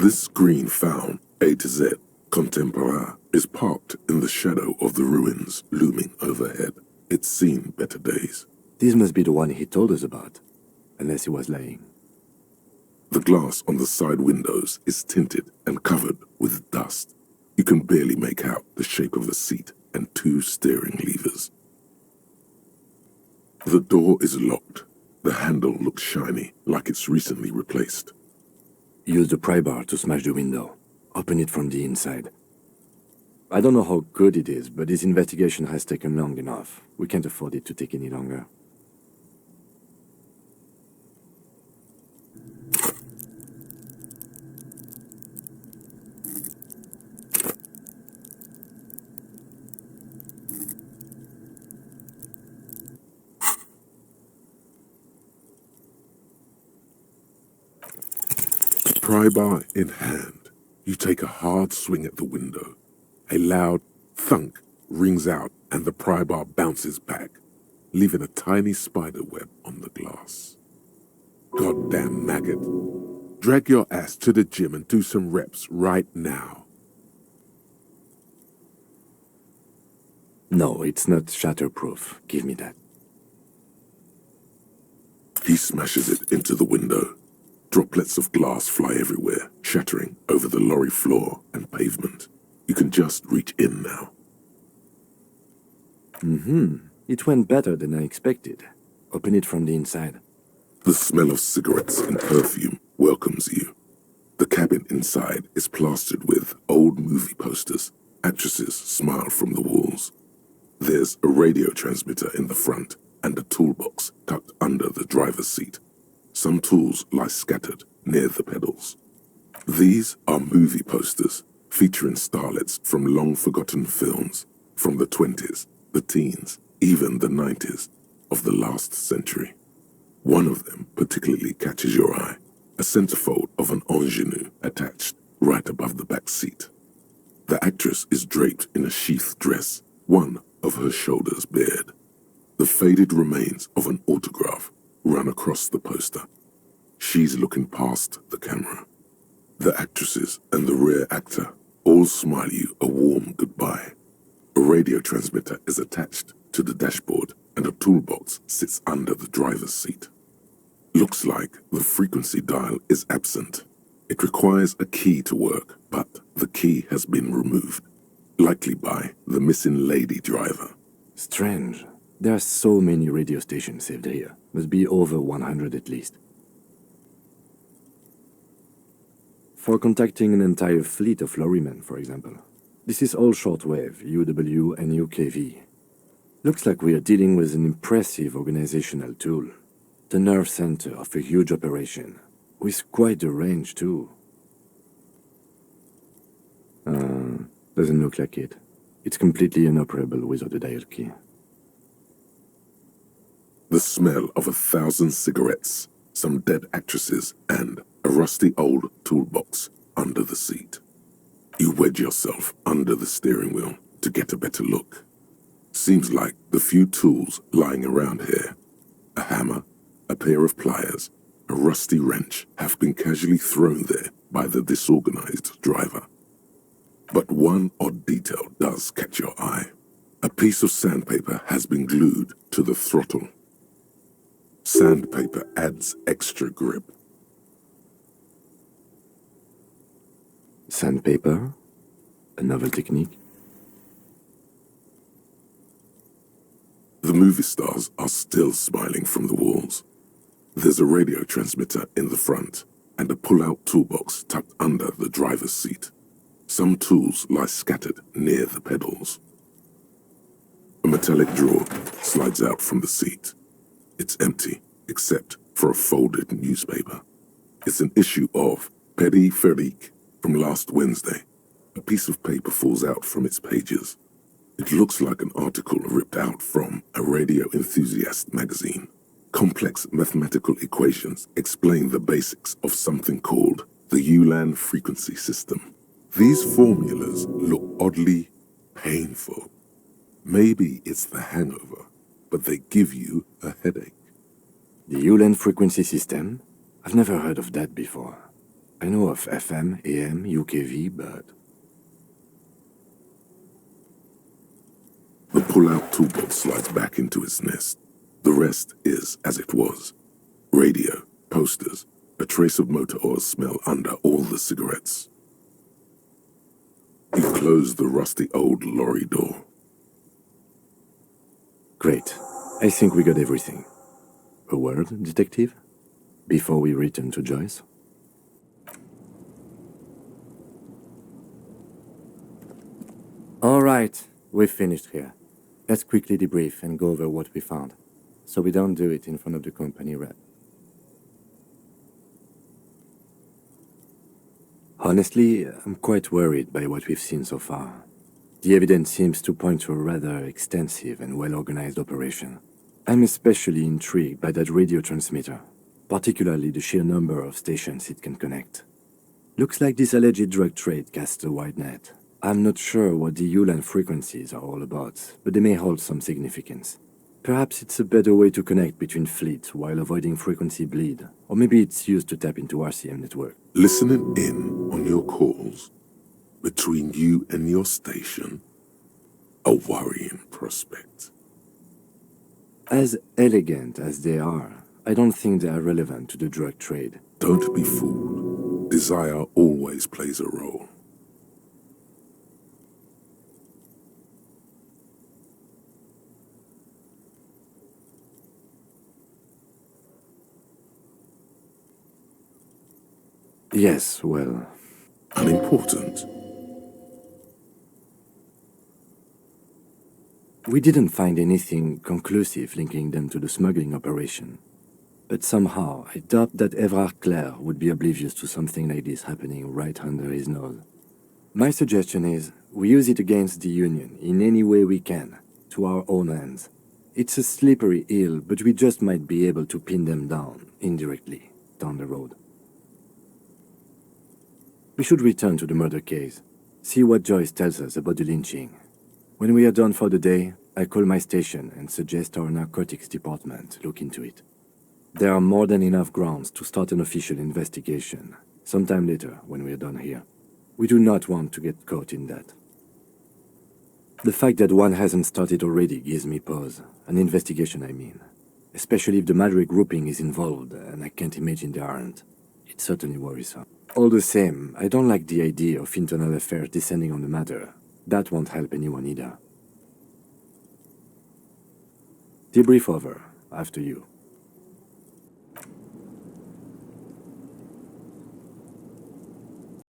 This screen found A to Z, contemporaire, is parked in the shadow of the ruins looming overhead. It's seen better days. This must be the one he told us about, unless he was lying. The glass on the side windows is tinted and covered with dust. You can barely make out the shape of a seat and 2 steering levers. The door is locked. The handle looks shiny, like it's recently replaced. Use the pry bar to smash the window. Open it from the inside. I don't know how good it is, but this investigation has taken long enough. We can't afford it to take any longer. Pry bar in hand, you take a hard swing at the window. A loud thunk rings out and the pry bar bounces back, leaving a tiny spider web on the glass. Goddamn maggot. Drag your ass to the gym and do some reps right now. No, it's not shatterproof. Give me that. He smashes it into the window. Droplets of glass fly everywhere, shattering over the lorry floor and pavement. You can just reach in now. It went better than I expected. Open it from the inside. The smell of cigarettes and perfume welcomes you. The cabin inside is plastered with old movie posters. Actresses smile from the walls. There's a radio transmitter in the front and a toolbox tucked under the driver's seat. Some tools lie scattered near the pedals. These are movie posters featuring starlets from long-forgotten films from the 20s, the teens, even the 90s of the last century. One of them particularly catches your eye, a centerfold of an ingenue attached right above the back seat. The actress is draped in a sheath dress, one of her shoulders bared. The faded remains of an autograph run across the poster. She's looking past the camera. The actresses and the rear actor all smile you a warm goodbye. A radio transmitter is attached to the dashboard and a toolbox sits under the driver's seat. Looks like the frequency dial is absent. It requires a key to work, but the key has been removed, likely by the missing lady driver. Strange. There are so many radio stations saved here. Must be over 100 at least. For contacting an entire fleet of lorrymen, for example. This is all shortwave, UW and UKV. Looks like we are dealing with an impressive organizational tool. The nerve center of a huge operation, with quite a range too. Doesn't look like it. It's completely inoperable without a dial key. The smell of 1,000 cigarettes, some dead actresses, and a rusty old toolbox under the seat. You wedge yourself under the steering wheel to get a better look. Seems like the few tools lying around here, a hammer, a pair of pliers, a rusty wrench, have been casually thrown there by the disorganized driver. But one odd detail does catch your eye. A piece of sandpaper has been glued to the throttle. Sandpaper adds extra grip. Sandpaper? A novel technique? The movie stars are still smiling from the walls. There's a radio transmitter in the front and a pull-out toolbox tucked under the driver's seat. Some tools lie scattered near the pedals. A metallic drawer slides out from the seat. It's empty, except for a folded newspaper. It's an issue of Périphérique from last Wednesday. A piece of paper falls out from its pages. It looks like an article ripped out from a radio enthusiast magazine. Complex mathematical equations explain the basics of something called the Ulan frequency system. These formulas look oddly painful. Maybe it's the hangover, but they give you a headache. The Ulan frequency system? I've never heard of that before. I know of FM, AM, UKV, but... The pull-out toolbox slides back into its nest. The rest is as it was. Radio, posters, a trace of motor oil smell under all the cigarettes. You close the rusty old lorry door. Great. I think we got everything. A word, detective? Before we return to Joyce? All right, we've finished here. Let's quickly debrief and go over what we found, so we don't do it in front of the company rep. Honestly, I'm quite worried by what we've seen so far. The evidence seems to point to a rather extensive and well-organized operation. I'm especially intrigued by that radio transmitter, particularly the sheer number of stations it can connect. Looks like this alleged drug trade casts a wide net. I'm not sure what the Ulan frequencies are all about, but they may hold some significance. Perhaps it's a better way to connect between fleets while avoiding frequency bleed, or maybe it's used to tap into RCM network. Listening in on your calls between you and your station, a worrying prospect. As elegant as they are, I don't think they are relevant to the drug trade. Don't be fooled. Desire always plays a role. Yes, well... Unimportant. We didn't find anything conclusive linking them to the smuggling operation. But somehow, I doubt that Evrard Clare would be oblivious to something like this happening right under his nose. My suggestion is, we use it against the Union in any way we can, to our own ends. It's a slippery hill, but we just might be able to pin them down, indirectly, down the road. We should return to the murder case, see what Joyce tells us about the lynching. When we are done for the day, I call my station and suggest our narcotics department look into it. There are more than enough grounds to start an official investigation, sometime later when we are done here. We do not want to get caught in that. The fact that one hasn't started already gives me pause, an investigation I mean. Especially if the Madrid grouping is involved, and I can't imagine they aren't. It's certainly worrisome. All the same, I don't like the idea of internal affairs descending on the matter. That won't help anyone either. Debrief over, after you.